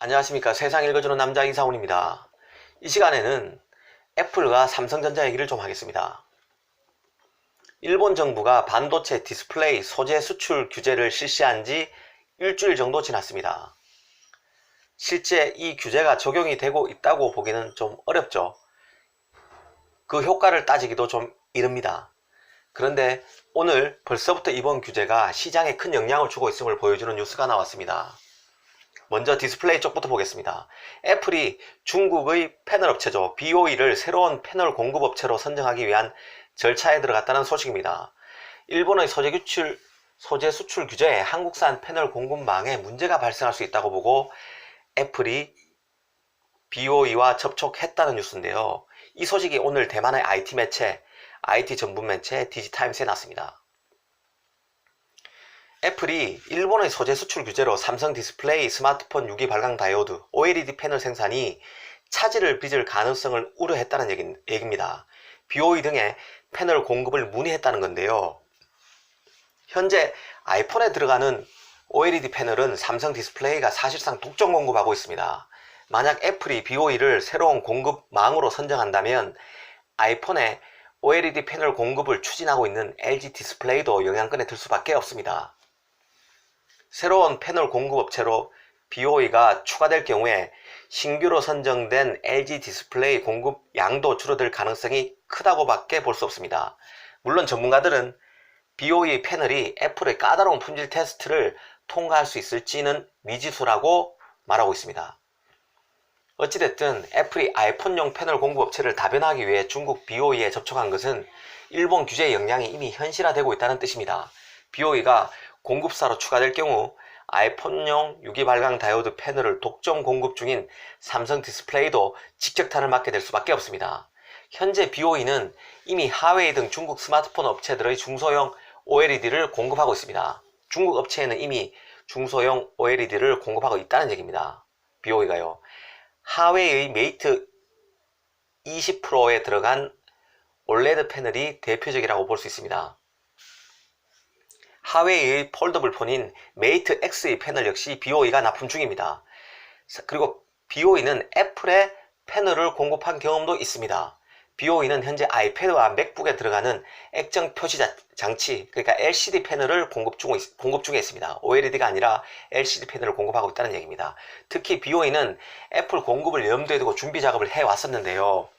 안녕하십니까. 세상 읽어주는 남자 이상훈입니다. 이 시간에는 애플과 삼성전자 얘기를 좀 하겠습니다. 일본 정부가 반도체 디스플레이 소재 수출 규제를 실시한 지 일주일 정도 지났습니다. 실제 이 규제가 적용이 되고 있다고 보기는 좀 어렵죠. 그 효과를 따지기도 좀 이릅니다. 그런데 오늘 벌써부터 이번 규제가 시장에 큰 영향을 주고 있음을 보여주는 뉴스가 나왔습니다. 먼저 디스플레이 쪽부터 보겠습니다. 애플이 중국의 패널 업체죠. BOE를 새로운 패널 공급업체로 선정하기 위한 절차에 들어갔다는 소식입니다. 일본의 소재 수출 규제에 한국산 패널 공급망에 문제가 발생할 수 있다고 보고 애플이 BOE와 접촉했다는 뉴스인데요. 이 소식이 오늘 대만의 IT 전문 매체 디지타임스에 났습니다. 애플이 일본의 소재 수출 규제로 삼성 디스플레이, 스마트폰 유기 발광 다이오드, OLED 패널 생산이 차질을 빚을 가능성을 우려했다는 얘기입니다. BOE 등의 패널 공급을 문의했다는 건데요. 현재 아이폰에 들어가는 OLED 패널은 삼성 디스플레이가 사실상 독점 공급하고 있습니다. 만약 애플이 BOE를 새로운 공급망으로 선정한다면 아이폰에 OLED 패널 공급을 추진하고 있는 LG 디스플레이도 영향권에 들 수밖에 없습니다. 새로운 패널 공급업체로 BOE가 추가될 경우에 신규로 선정된 LG 디스플레이 공급 양도 줄어들 가능성이 크다고 밖에 볼 수 없습니다. 물론 전문가들은 BOE 패널이 애플의 까다로운 품질 테스트를 통과할 수 있을지는 미지수라고 말하고 있습니다. 어찌됐든 애플이 아이폰용 패널 공급업체를 다변화하기 위해 중국 BOE에 접촉한 것은 일본 규제의 영향이 이미 현실화되고 있다는 뜻입니다. BOE가 공급사로 추가될 경우 아이폰용 유기 발광 다이오드 패널을 독점 공급 중인 삼성 디스플레이도 직격탄을 맞게 될 수밖에 없습니다. 현재 BOE는 이미 하웨이 등 중국 스마트폰 업체들의 중소형 OLED를 공급하고 있습니다. 중국 업체에는 이미 중소형 OLED를 공급하고 있다는 얘기입니다. BOE가요. 하웨이의 메이트 20 프로에 들어간 OLED 패널이 대표적이라고 볼 수 있습니다. 하웨이의 폴더블 폰인 메이트 X의 패널 역시 BOE가 납품 중입니다. 그리고 BOE는 애플의 패널을 공급한 경험도 있습니다. BOE는 현재 아이패드와 맥북에 들어가는 액정 표시 장치, 그러니까 LCD 패널을 공급 중에 있습니다. OLED가 아니라 LCD 패널을 공급하고 있다는 얘기입니다. 특히 BOE는 애플 공급을 염두에 두고 준비 작업을 해왔었는데요.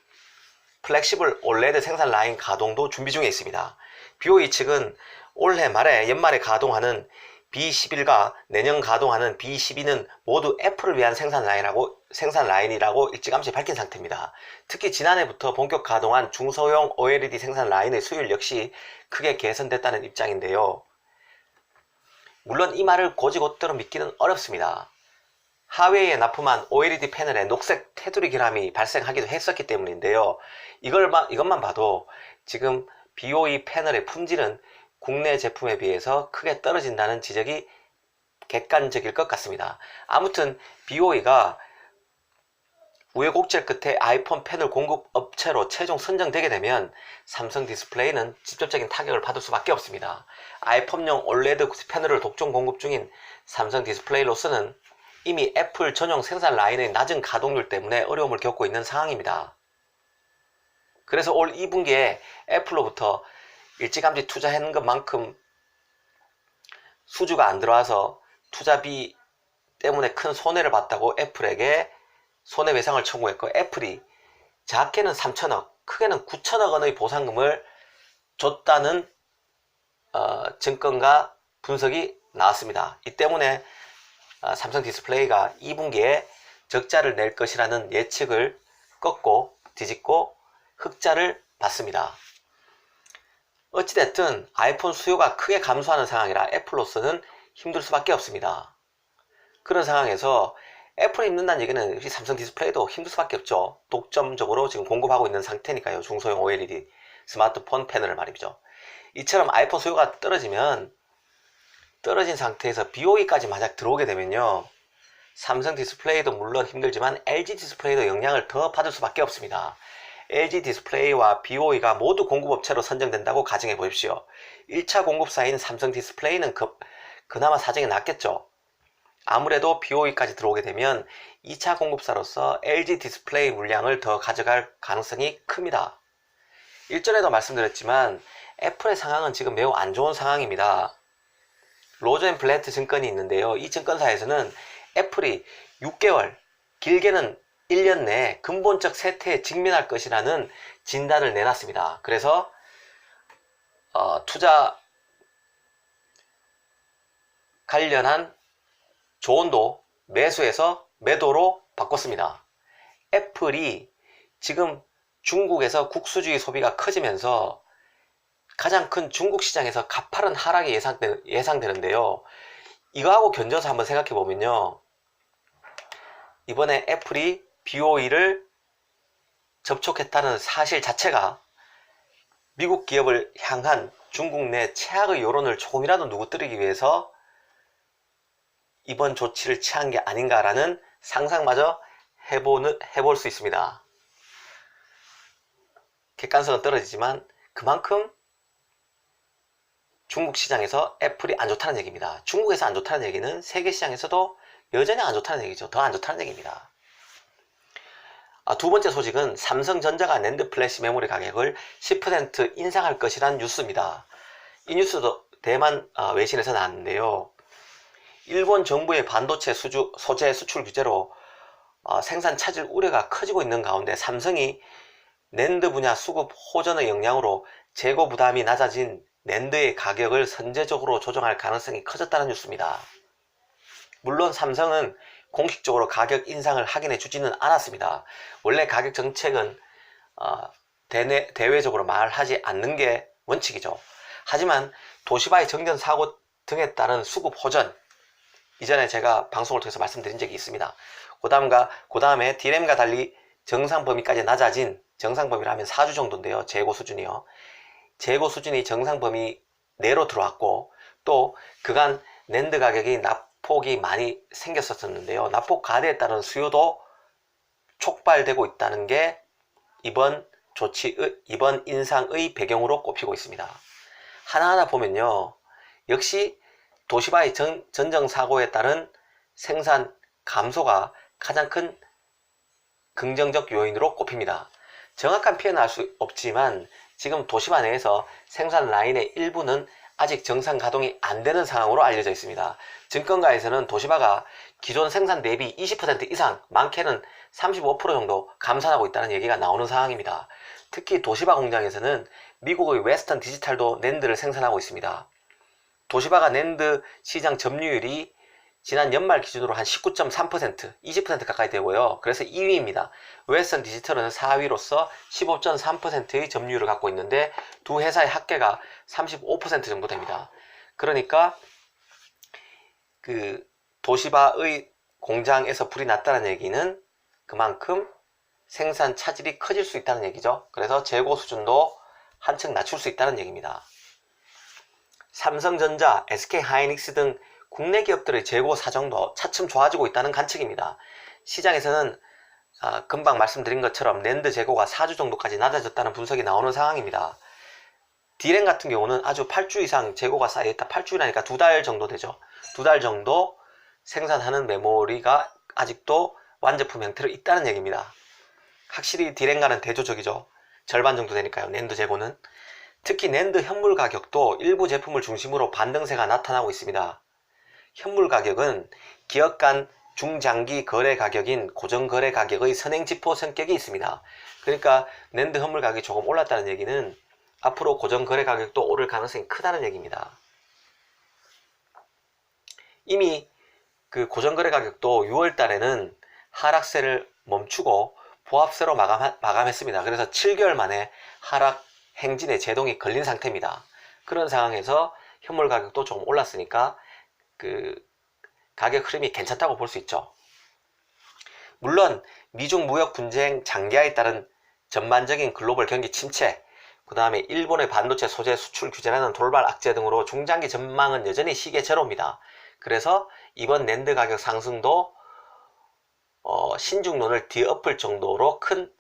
플렉시블 OLED 생산 라인 가동도 준비 중에 있습니다. BOE 측은 올해 말에 연말에 가동하는 B11과 내년 가동하는 B12는 모두 애플을 위한 생산 라인이라고 일찌감치 밝힌 상태입니다. 특히 지난해부터 본격 가동한 중소형 OLED 생산 라인의 수율 역시 크게 개선됐다는 입장인데요. 물론 이 말을 곧이곧대로 믿기는 어렵습니다. 하웨이에 납품한 OLED 패널에 녹색 테두리 결함이 발생하기도 했었기 때문인데요. 이것만 봐도 지금 BOE 패널의 품질은 국내 제품에 비해서 크게 떨어진다는 지적이 객관적일 것 같습니다. 아무튼 BOE가 우여곡절 끝에 아이폰 패널 공급 업체로 최종 선정되게 되면 삼성 디스플레이는 직접적인 타격을 받을 수밖에 없습니다. 아이폰용 OLED 패널을 독점 공급 중인 삼성 디스플레이로서는 이미 애플 전용 생산 라인의 낮은 가동률 때문에 어려움을 겪고 있는 상황입니다. 그래서 올 2분기에 애플로부터 일찌감치 투자한 것만큼 수주가 안 들어와서 투자비 때문에 큰 손해를 봤다고 애플에게 손해배상을 청구했고, 애플이 작게는 3천억, 크게는 9천억 원의 보상금을 줬다는 증권가 분석이 나왔습니다. 이 때문에 삼성 디스플레이가 2분기에 적자를 낼 것이라는 예측을 뒤집고 흑자를 봤습니다. 어찌됐든 아이폰 수요가 크게 감소하는 상황이라 애플로서는 힘들 수밖에 없습니다. 그런 상황에서 애플이 힘든다는 얘기는 역시 삼성 디스플레이도 힘들 수밖에 없죠. 독점적으로 지금 공급하고 있는 상태니까요. 중소형 OLED 스마트폰 패널을 말이죠. 이처럼 아이폰 수요가 떨어진 상태에서 BOE까지 만약 들어오게 되면요, 삼성 디스플레이도 물론 힘들지만 LG 디스플레이도 영향을 더 받을 수밖에 없습니다. LG 디스플레이와 BOE가 모두 공급업체로 선정된다고 가정해 보십시오. 1차 공급사인 삼성 디스플레이는 그나마 사정이 낫겠죠. 아무래도 BOE까지 들어오게 되면 2차 공급사로서 LG 디스플레이 물량을 더 가져갈 가능성이 큽니다. 일전에도 말씀드렸지만 애플의 상황은 지금 매우 안 좋은 상황입니다. 로젠블레트 증권이 있는데요. 이 증권사에서는 애플이 6개월, 길게는 1년 내에 근본적 쇠퇴에 직면할 것이라는 진단을 내놨습니다. 그래서 투자 관련한 조언도 매수해서 매도로 바꿨습니다. 애플이 지금 중국에서 국수주의 소비가 커지면서 가장 큰 중국 시장에서 가파른 하락이 예상되는데요. 이거하고 견져서 한번 생각해 보면요. 이번에 애플이 BOE를 접촉했다는 사실 자체가 미국 기업을 향한 중국 내 최악의 여론을 조금이라도 누구뜨리기 위해서 이번 조치를 취한 게 아닌가라는 상상마저 해볼 수 있습니다. 객관성은 떨어지지만 그만큼 중국 시장에서 애플이 안 좋다는 얘기입니다. 중국에서 안 좋다는 얘기는 세계 시장에서도 여전히 안 좋다는 얘기죠. 더 안 좋다는 얘기입니다. 두 번째 소식은 삼성전자가 낸드 플래시 메모리 가격을 10% 인상할 것이란 뉴스입니다. 이 뉴스도 대만 외신에서 나왔는데요. 일본 정부의 반도체 소재 수출 규제로 생산 차질 우려가 커지고 있는 가운데 삼성이 낸드 분야 수급 호전의 영향으로 재고 부담이 낮아진 낸드의 가격을 선제적으로 조정할 가능성이 커졌다는 뉴스입니다. 물론 삼성은 공식적으로 가격 인상을 확인해 주지는 않았습니다. 원래 가격 정책은 대외적으로 말하지 않는 게 원칙이죠. 하지만 도시바의 정전 사고 등에 따른 수급 호전, 이전에 제가 방송을 통해서 말씀드린 적이 있습니다. 그 다음에 D램과 달리 정상 범위까지 낮아진, 정상 범위라면 4주 정도인데요. 재고 수준이요. 재고 수준이 정상 범위 내로 들어왔고, 또 그간 낸드 가격이 낙폭이 많이 생겼었는데요. 낙폭 가대에 따른 수요도 촉발되고 있다는 게 이번 인상의 배경으로 꼽히고 있습니다. 하나하나 보면요. 역시 도시바의 전정 사고에 따른 생산 감소가 가장 큰 긍정적 요인으로 꼽힙니다. 정확한 표현은 알 수 없지만 지금 도시바 내에서 생산 라인의 일부는 아직 정상 가동이 안 되는 상황으로 알려져 있습니다. 증권가에서는 도시바가 기존 생산 대비 20% 이상, 많게는 35% 정도 감산하고 있다는 얘기가 나오는 상황입니다. 특히 도시바 공장에서는 미국의 웨스턴 디지털도 낸드를 생산하고 있습니다. 도시바가 낸드 시장 점유율이 지난 연말 기준으로 한 19.3%, 20% 가까이 되고요. 그래서 2위입니다. 웨스턴 디지털은 4위로서 15.3%의 점유율을 갖고 있는데 두 회사의 합계가 35% 정도 됩니다. 그러니까 그 도시바의 공장에서 불이 났다는 얘기는 그만큼 생산 차질이 커질 수 있다는 얘기죠. 그래서 재고 수준도 한층 낮출 수 있다는 얘기입니다. 삼성전자, SK하이닉스 등 국내 기업들의 재고 사정도 차츰 좋아지고 있다는 관측입니다. 시장에서는 금방 말씀드린 것처럼 낸드 재고가 4주 정도까지 낮아졌다는 분석이 나오는 상황입니다. D램 같은 경우는 아주 8주 이상 재고가 쌓여있다. 8주라니까 2달 정도 되죠. 2달 정도 생산하는 메모리가 아직도 완제품 형태로 있다는 얘기입니다. 확실히 D램과는 대조적이죠. 절반 정도 되니까요. 낸드 재고는. 특히 낸드 현물 가격도 일부 제품을 중심으로 반등세가 나타나고 있습니다. 현물 가격은 기업 간 중장기 거래 가격인 고정 거래 가격의 선행지표 성격이 있습니다. 그러니까 낸드 현물 가격이 조금 올랐다는 얘기는 앞으로 고정 거래 가격도 오를 가능성이 크다는 얘기입니다. 이미 그 고정 거래 가격도 6월 달에는 하락세를 멈추고 보합세로 마감했습니다. 그래서 7개월 만에 하락 행진에 제동이 걸린 상태입니다. 그런 상황에서 현물 가격도 조금 올랐으니까 그 가격 흐름이 괜찮다고 볼 수 있죠. 물론 미중 무역 분쟁 장기화에 따른 전반적인 글로벌 경기 침체, 그 다음에 일본의 반도체 소재 수출 규제라는 돌발 악재 등으로 중장기 전망은 여전히 시계제로입니다. 그래서 이번 낸드 가격 상승도 신중론을 뒤엎을 정도로 큰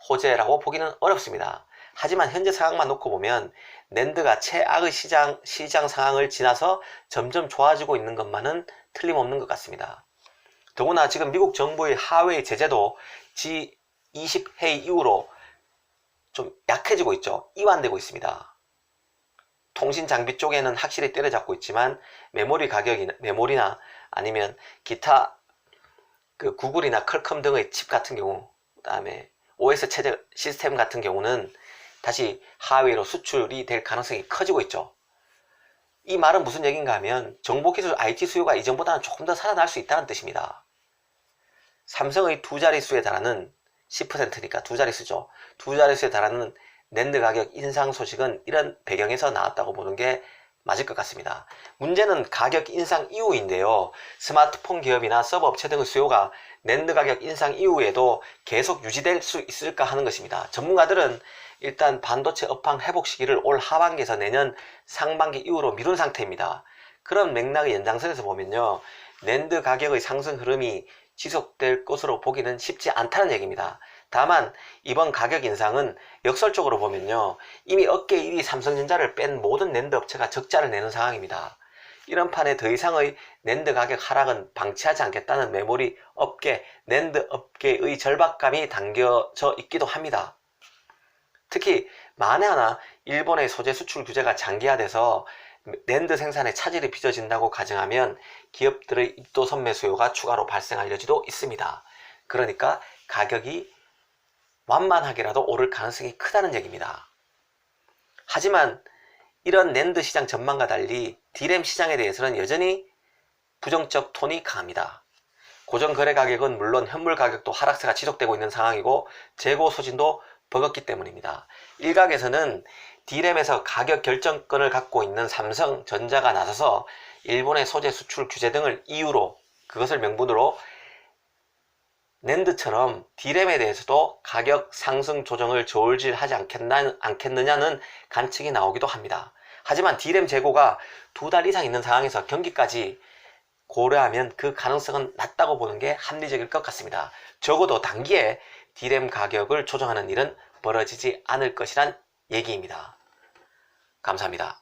호재라고 보기는 어렵습니다. 하지만 현재 상황만 놓고 보면 낸드가 최악의 시장 상황을 지나서 점점 좋아지고 있는 것만은 틀림없는 것 같습니다. 더구나 지금 미국 정부의 하웨이 제재도 G20 회의 이후로 좀 약해지고 있죠. 이완되고 있습니다. 통신 장비 쪽에는 확실히 때려잡고 있지만 메모리 가격이나 메모리나 아니면 기타 그 구글이나 퀄컴 등의 칩 같은 경우, 그 다음에 OS 체제 시스템 같은 경우는 다시 하웨이로 수출이 될 가능성이 커지고 있죠. 이 말은 무슨 얘기인가 하면 정보기술 IT 수요가 이전보다는 조금 더 살아날 수 있다는 뜻입니다. 삼성의 두 자릿수에 달하는 10%니까 두 자릿수죠. 두 자릿수에 달하는 낸드 가격 인상 소식은 이런 배경에서 나왔다고 보는 게 맞을 것 같습니다. 문제는 가격 인상 이후인데요. 스마트폰 기업이나 서버 업체 등의 수요가 낸드 가격 인상 이후에도 계속 유지될 수 있을까 하는 것입니다. 전문가들은 일단 반도체 업황 회복 시기를 올 하반기에서 내년 상반기 이후로 미룬 상태입니다. 그런 맥락의 연장선에서 보면요, 낸드 가격의 상승 흐름이 지속될 것으로 보기는 쉽지 않다는 얘기입니다. 다만 이번 가격 인상은 역설적으로 보면요, 이미 어깨 1위 삼성전자를 뺀 모든 낸드 업체가 적자를 내는 상황입니다. 이런 판에 더 이상의 낸드 가격 하락은 방치하지 않겠다는 메모리 업계, 낸드 업계의 절박감이 담겨져 있기도 합니다. 특히 만에 하나 일본의 소재 수출 규제가 장기화돼서 낸드 생산에 차질이 빚어진다고 가정하면 기업들의 입도 선매 수요가 추가로 발생할 여지도 있습니다. 그러니까 가격이 완만하게라도 오를 가능성이 크다는 얘기입니다. 하지만 이런 낸드 시장 전망과 달리 D램 시장에 대해서는 여전히 부정적 톤이 강합니다. 고정거래 가격은 물론 현물 가격도 하락세가 지속되고 있는 상황이고 재고 소진도 버겁기 때문입니다. 일각에서는 D램에서 가격 결정권을 갖고 있는 삼성전자가 나서서 일본의 소재 수출 규제 등을 이유로, 그것을 명분으로 낸드처럼 D램에 대해서도 가격 상승 조정을 저울질하지 않겠느냐는 관측이 나오기도 합니다. 하지만 D램 재고가 2달 이상 있는 상황에서 경기까지 고려하면 그 가능성은 낮다고 보는 게 합리적일 것 같습니다. 적어도 단기에 D램 가격을 조정하는 일은 벌어지지 않을 것이란 얘기입니다. 감사합니다.